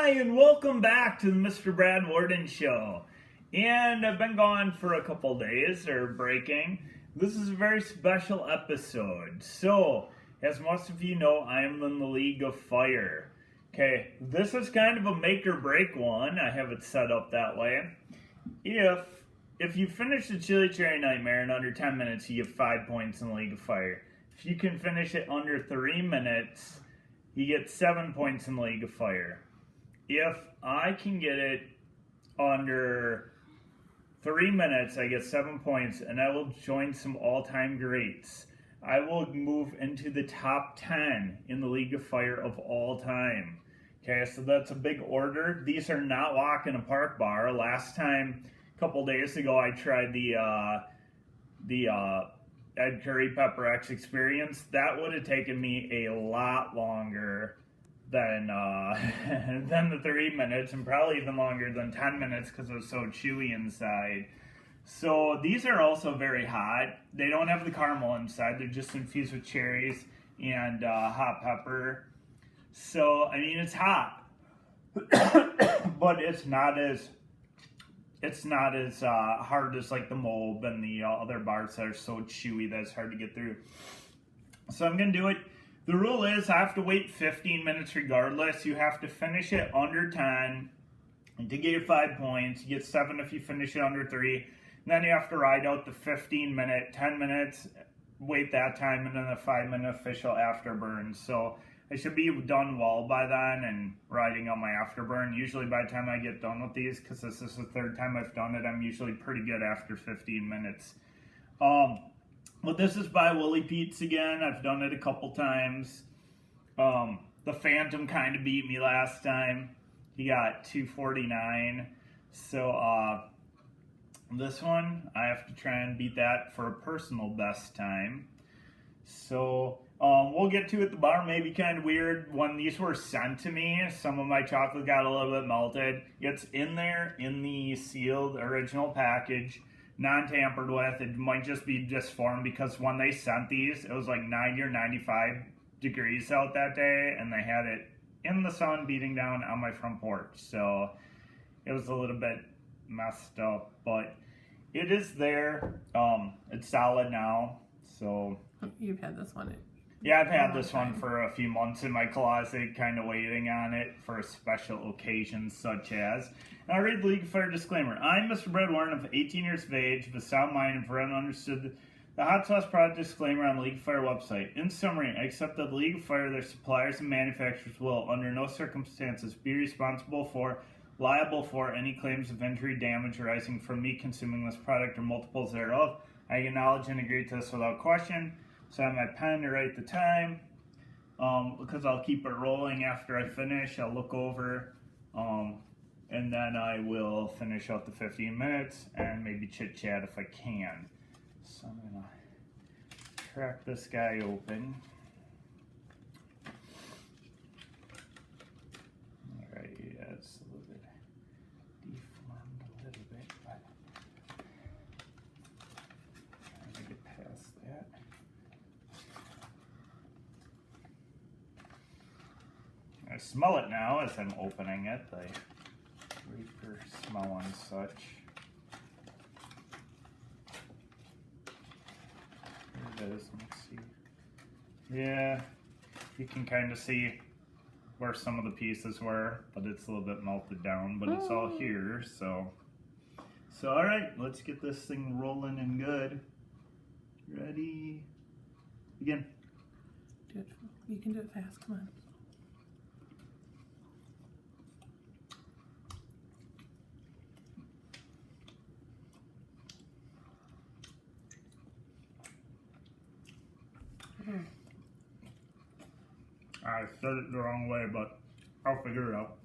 Hi, and welcome back to the Mr. BradWorden show. And I've been gone for a couple days, or breaking. This is a very special episode. So, as most of you know, I am in the League of Fire. Okay, this is kind of a make or break one. I have it set up that way. If you finish the Chili Cherry Nightmare in under 10 minutes, you get 5 points in the League of Fire. If you can finish it under 3 minutes, you get 7 points in the League of Fire. If I can get it under 3 minutes, I get 7 points, and I will join some all-time greats. I will move into the top 10 in the League of Fire of all time. Okay, so that's a big order. These are not walk in a park bar. Last time, a couple days ago, I tried the Ed Curry Pepper X experience. That would have taken me a lot longer than the 3 minutes, and probably even longer than 10 minutes because it was so chewy inside. So these are also very hot. They don't have the caramel inside. They're just infused with cherries and hot pepper. So I mean, it's hot, but it's not as hard as like the Mold and the other bars that are so chewy that it's hard to get through. So I'm gonna do it. The rule is I have to wait 15 minutes regardless. You have to finish it under 10 and to get your 5 points. You get 7 if you finish it under 3. And then you have to ride out the 15-minute, 10 minutes, wait that time, and then the 5-minute official afterburn. So I should be done well by then and riding on my afterburn. Usually by the time I get done with these, because this is the 3rd time I've done it, I'm usually pretty good after 15 minutes. But this is by Willie Pete's again. I've done it a couple times. The Phantom kind of beat me last time. He got 249. So this one, I have to try and beat that for a personal best time. So we'll get to it. The bar may be kind of weird. When these were sent to me, some of my chocolate got a little bit melted. It's in there in the sealed original package, non-tampered with. It might just be disformed because when they sent these, it was like 90 or 95 degrees out that day, and they had it in the sun beating down on my front porch. So it was a little bit messed up, but it is there. It's solid now. So you've had this one. Yeah, I've had this one for a few months in my closet, kind of waiting on it for special occasions such as. And I read the League of Fire disclaimer. I'm Mr. BradWorden of 18 years of age, with a sound mind, and forever understood the hot sauce product disclaimer on the League of Fire website. In summary, I accept that the League of Fire, their suppliers, and manufacturers will, under no circumstances, be liable for any claims of injury, damage arising from me consuming this product or multiples thereof. I acknowledge and agree to this without question. So I have my pen to write the time, because I'll keep it rolling after I finish. I'll look over, and then I will finish out the 15 minutes and maybe chit chat if I can. So I'm gonna crack this guy open. All right, yeah, it's a little bit deformed a little bit, but trying to get past that. I smell it now as I'm opening it, the reefer smell and such. Here it is, let's see. Yeah, you can kind of see where some of the pieces were, but it's a little bit melted down, but it's all here, so. So all right, let's get this thing rolling and good. Ready? Begin. Do it. You can do it fast, come on. I said it the wrong way, but I'll figure it out.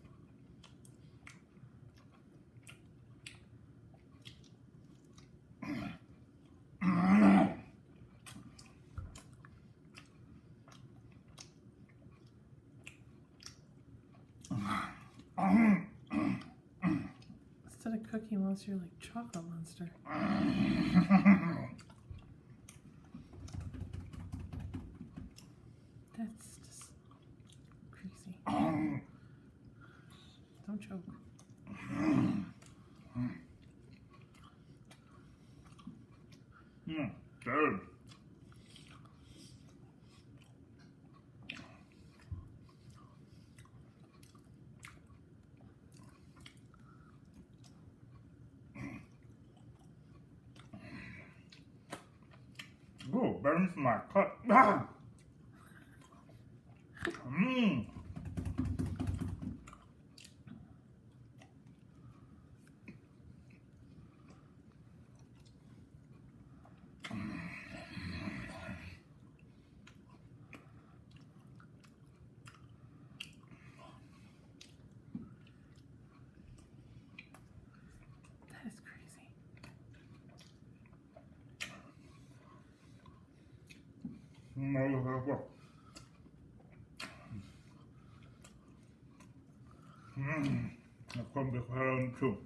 Instead of Cookie Monster, you're like Chocolate Monster. That's just crazy. Don't choke. Good. Ooh, burns my cut. Ah! That is crazy. I couldn't be home too.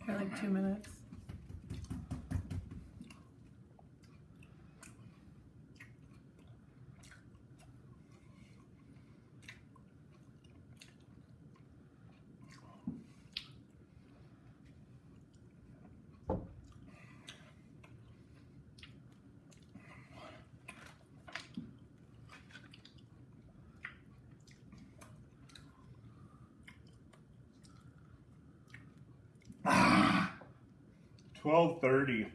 For like 2 minutes. Ah, 12:30,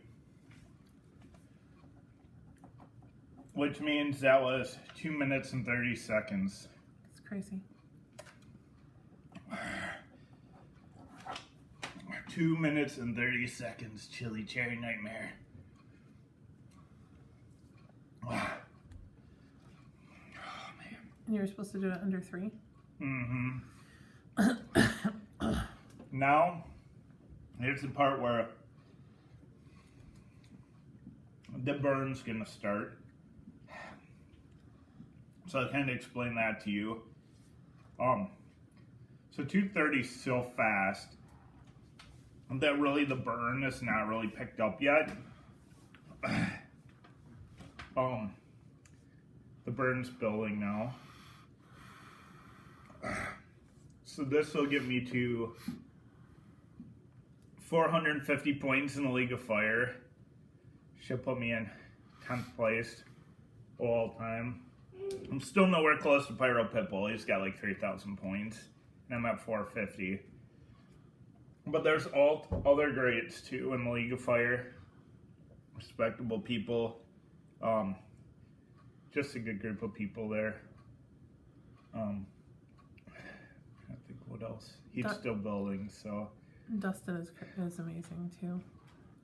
which means that was 2 minutes and 30 seconds. It's crazy. 2 minutes and 30 seconds, chili cherry nightmare. Oh man. And you were supposed to do it under 3? Now, here's the part where the burn's gonna start. So I'll kind of explain that to you. So 2:30 is so fast that really the burn is not really picked up yet. The burn's building now. So this will get me to 450 points in the League of Fire. Should put me in 10th place all time. I'm still nowhere close to Pyro Pitbull. He's got like 3,000 points. And I'm at 450. But there's all other greats too in the League of Fire. Respectable people. Just a good group of people there. I think what else? He's still building, so. Dustin is amazing too.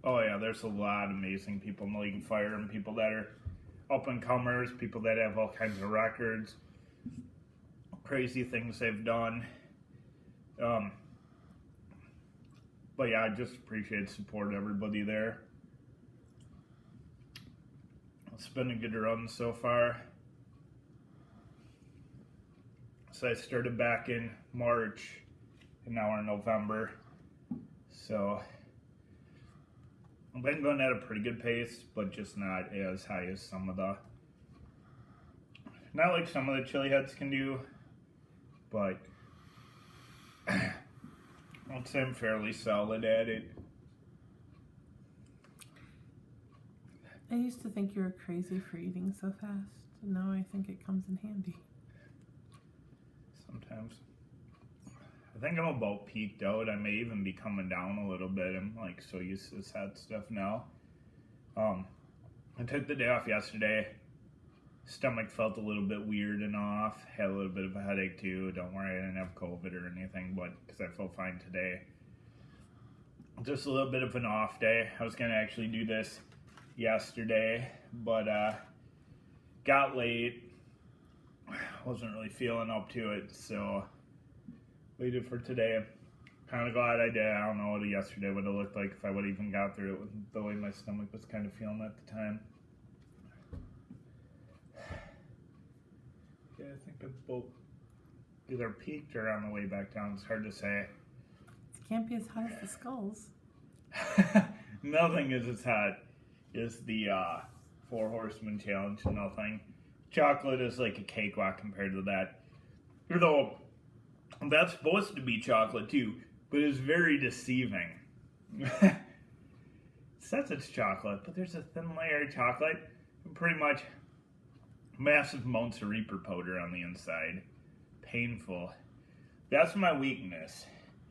Oh yeah, there's a lot of amazing people in the League of Fire, and people that are up and comers, people that have all kinds of records, crazy things they've done. But yeah, I just appreciate the support of everybody there. It's been a good run so far. So I started back in March, and now we're in November. So I've been going at a pretty good pace, but just not as high as some of the, not like some of the chili heads can do, but I'd say I'm fairly solid at it. I used to think you were crazy for eating so fast, and now I think it comes in handy. Sometimes. I think I'm about peaked out. I may even be coming down a little bit. I'm like so used to this hot stuff now. I took the day off yesterday. Stomach felt a little bit weird and off. Had a little bit of a headache too. Don't worry, I didn't have COVID or anything, but because I feel fine today. Just a little bit of an off day. I was going to actually do this yesterday, but got late. Wasn't really feeling up to it, so waited for today. Kind of glad I did. I don't know what yesterday would have looked like if I would have even got through it with the way my stomach was kind of feeling at the time. Yeah, I think I'm both either peaked or on the way back down. It's hard to say. It can't be as hot as the skulls. Nothing is as hot as the Four Horsemen Challenge, nothing. Chocolate is like a cakewalk compared to that. Although, that's supposed to be chocolate too, but it's very deceiving. It says it's chocolate, but there's a thin layer of chocolate and pretty much massive amounts of Reaper powder on the inside. Painful. That's my weakness,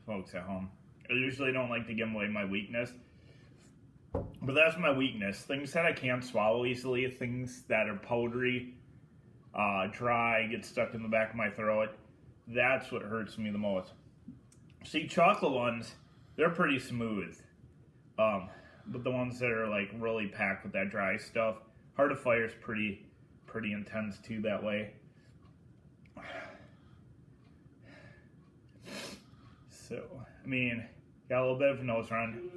folks at home. I usually don't like to give away my weakness, but that's my weakness. Things that I can't swallow easily, things that are powdery, dry, get stuck in the back of my throat. That's what hurts me the most. See, chocolate ones, they're pretty smooth. But the ones that are like really packed with that dry stuff, Heart of Fire is pretty intense too that way. So, I mean, got a little bit of a nose run.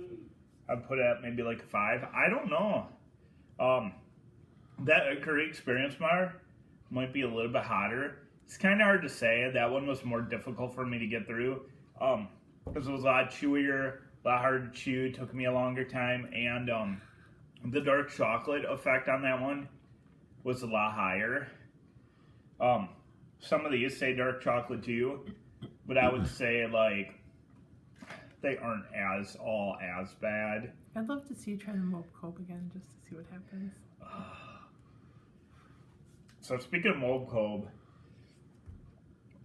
I'd put it at maybe like a 5. I don't know. That curry experience bar might be a little bit hotter. It's kind of hard to say. That one was more difficult for me to get through. Because it was a lot chewier, a lot harder to chew, took me a longer time, and the dark chocolate effect on that one was a lot higher. Some of these say dark chocolate too, but I would say like they aren't all as bad. I'd love to see you try the Mope Cope again just to see what happens. So speaking of Mope Cope,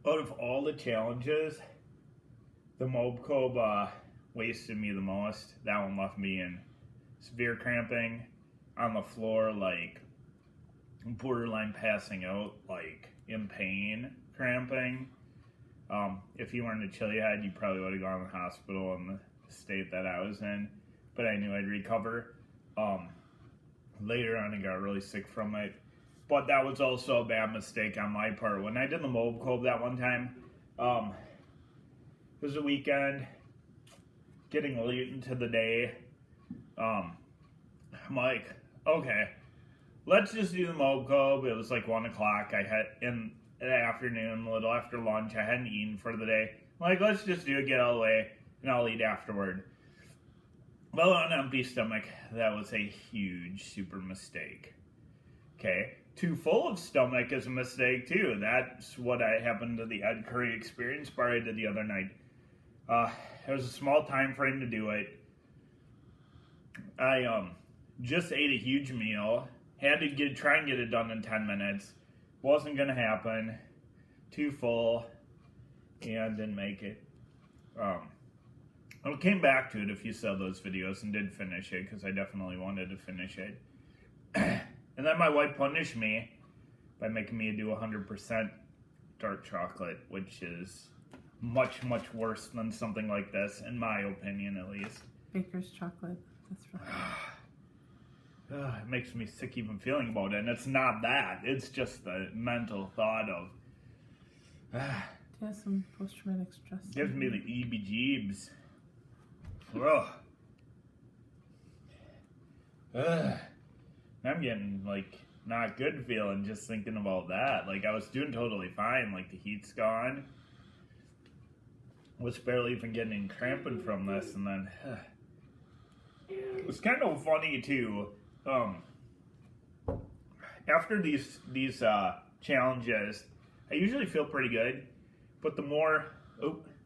out of all the challenges, the Mope Cope wasted me the most. That one left me in severe cramping on the floor, like borderline passing out, like in pain cramping. If you weren't a chili head, you probably would have gone to the hospital in the state that I was in, but I knew I'd recover. Later on, I got really sick from it, but that was also a bad mistake on my part. When I did the Mope Cope that one time, it was a weekend, getting late into the day. I'm like, okay, let's just do the Mope Cope. It was like 1 o'clock. I had in the afternoon, a little after lunch. I hadn't eaten for the day. I'm like, let's just do it, get out of the way, and I'll eat afterward. Well, on an empty stomach, that was a huge, super mistake. Okay, too full of stomach is a mistake too. That's what happened to the Ed Curry experience bar I did the other night. There was a small time frame to do it. I just ate a huge meal. Had to try and get it done in 10 minutes. Wasn't gonna happen. Too full, and didn't make it. I came back to it if you saw those videos and did finish it, because I definitely wanted to finish it. And then my wife punished me by making me do 100% dark chocolate, which is much, much worse than something like this, in my opinion at least. Baker's chocolate, that's right. It makes me sick even feeling about it, and it's not that. It's just the mental thought of... Yeah, some post-traumatic stress. Gives me the EBGBs. Ugh. I'm getting, like, not good feeling just thinking about that. Like, I was doing totally fine. Like, the heat's gone. Was barely even getting cramping from this, and then... It was kind of funny, too. After these challenges, I usually feel pretty good. But the more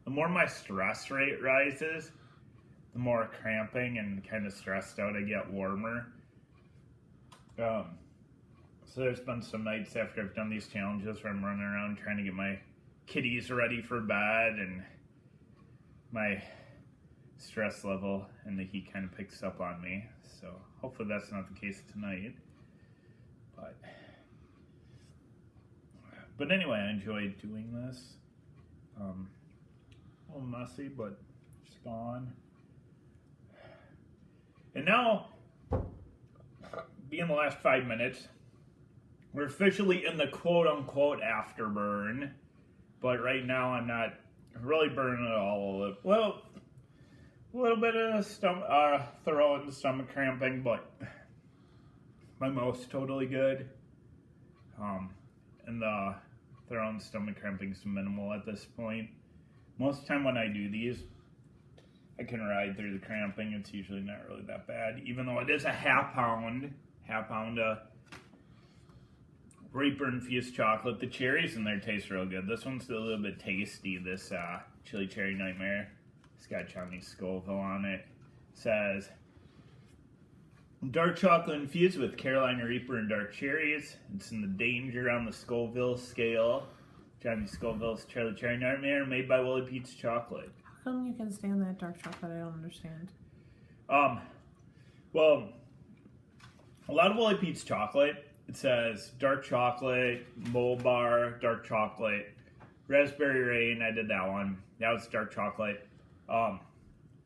my stress rate rises, the more cramping and kind of stressed out I get warmer. So there's been some nights after I've done these challenges where I'm running around trying to get my kitties ready for bed, and my stress level and the heat kind of picks up on me. So hopefully that's not the case tonight. But anyway, I enjoyed doing this. A little messy, but it's gone. And now, being the last 5 minutes, we're officially in the quote-unquote afterburn. But right now, I'm not really burning it all. Well, a little bit of throat and stomach cramping, but my mouth's totally good. And the throat and stomach cramping is minimal at this point. Most of the time when I do these, I can ride through the cramping. It's usually not really that bad, even though it is a half pound half pound of Reaper infused chocolate. The cherries in there taste real good. This one's a little bit tasty. This Chili Cherry Nightmare. It's got Johnny Scoville on it. It says dark chocolate infused with Carolina Reaper and dark cherries. It's in the danger on the Scoville scale. Johnny Scoville's Chili Cherry Nightmare, made by Willie Pete's Chocolate. How come you can stand that dark chocolate? I don't understand. Well, a lot of Willie Pete's Chocolate, it says dark chocolate, mole bar, dark chocolate, raspberry rain. I did that one. That was dark chocolate.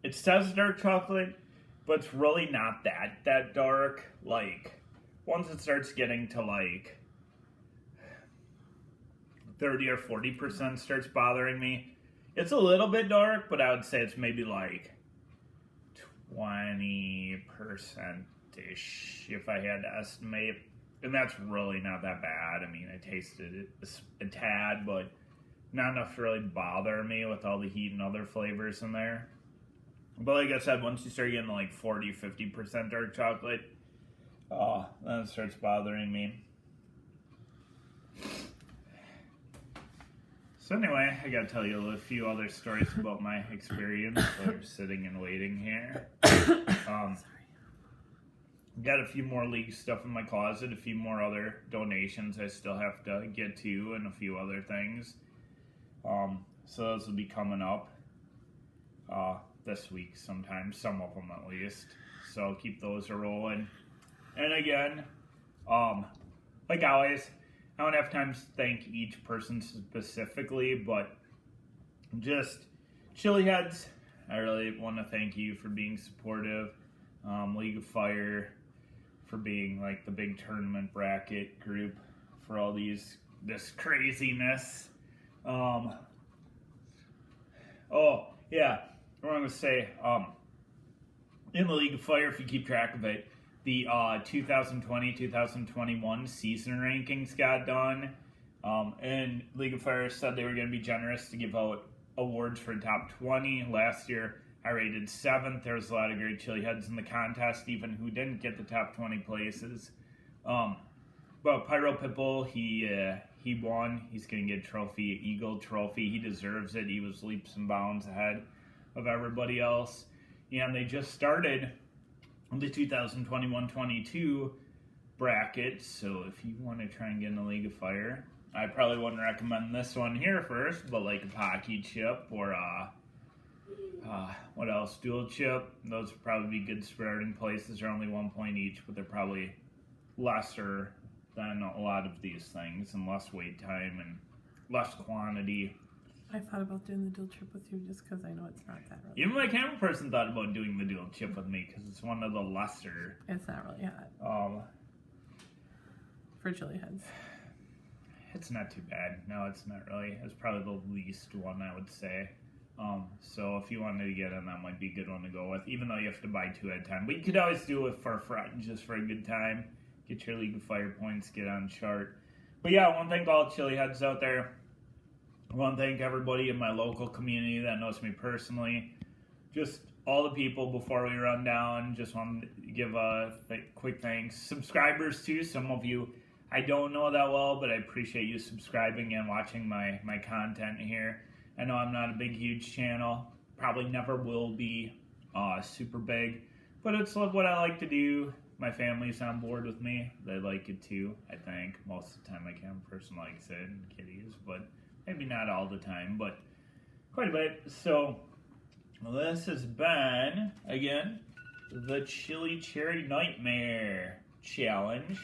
It says dark chocolate, but it's really not that dark. Like, once it starts getting to like 30 or 40% starts bothering me. It's a little bit dark, but I would say it's maybe like 20%-ish if I had to estimate. And that's really not that bad. I mean, I tasted it a tad, but not enough to really bother me with all the heat and other flavors in there. But like I said, once you start getting like 40-50% dark chocolate, then it starts bothering me. So anyway, I gotta tell you a few other stories about my experience while you're sitting and waiting here. Got a few more league stuff in my closet, a few more other donations I still have to get to, and a few other things. So those will be coming up this week sometime, some of them at least. So I'll keep those rolling. And again, like always, I don't have time to thank each person specifically, but just Chili Heads, I really want to thank you for being supportive. League of Fire for being like the big tournament bracket group for all this craziness. Oh yeah, I want to say in the League of Fire, if you keep track of it, the 2020-2021 season rankings got done, and League of Fire said they were going to be generous to give out awards for top 20. Last year, I rated 7th. There was a lot of great Chili Heads in the contest, even who didn't get the top 20 places. But Pyro Pitbull, he won. He's going to get a trophy, Eagle trophy. He deserves it. He was leaps and bounds ahead of everybody else. And they just started the 2021-22 bracket, so if you want to try and get in the League of Fire, I probably wouldn't recommend this one here first, but like a Pocky chip or what else, dual chip, those would probably be good starting places. They're only 1 point each, but they're probably lesser than a lot of these things, and less wait time and less quantity. I thought about doing the dual chip with you just because I know it's not that really. Even my camera person thought about doing the dual chip with me because it's one of the lesser. It's not really hot. For Chili Heads. It's not too bad. No, it's not really. It's probably the least one, I would say. So if you wanted to get in, that might be a good one to go with, even though you have to buy 2 at a time. But you could always do it for front, just for a good time. Get your League of Fire points, get on chart. But yeah, I want to thank all the Chili Heads out there. I want to thank everybody in my local community that knows me personally. Just all the people before we run down. Just want to give a quick thanks. Subscribers too. Some of you I don't know that well, but I appreciate you subscribing and watching my content here. I know I'm not a big, huge channel. Probably never will be super big. But it's what I like to do. My family's on board with me. They like it too, I think. Most of the time my camera person likes it, and kitties, but maybe not all the time, but quite a bit. So this has been, again, the Chili Cherry Nightmare Challenge.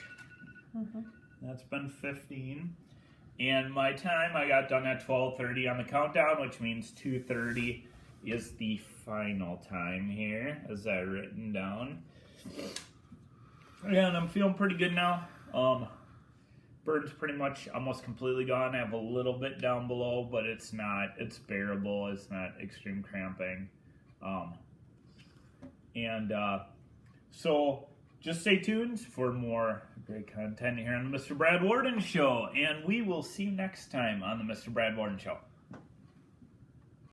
Mm-hmm. That's been 15. And my time, I got done at 12:30 on the countdown, which means 2:30 is the final time here, as I written down. And I'm feeling pretty good now. Bird's pretty much almost completely gone. I have a little bit down below, but it's bearable. It's not extreme cramping. So just stay tuned for more great content here on the Mr. Brad Worden Show. And we will see you next time on the Mr. Brad Worden Show.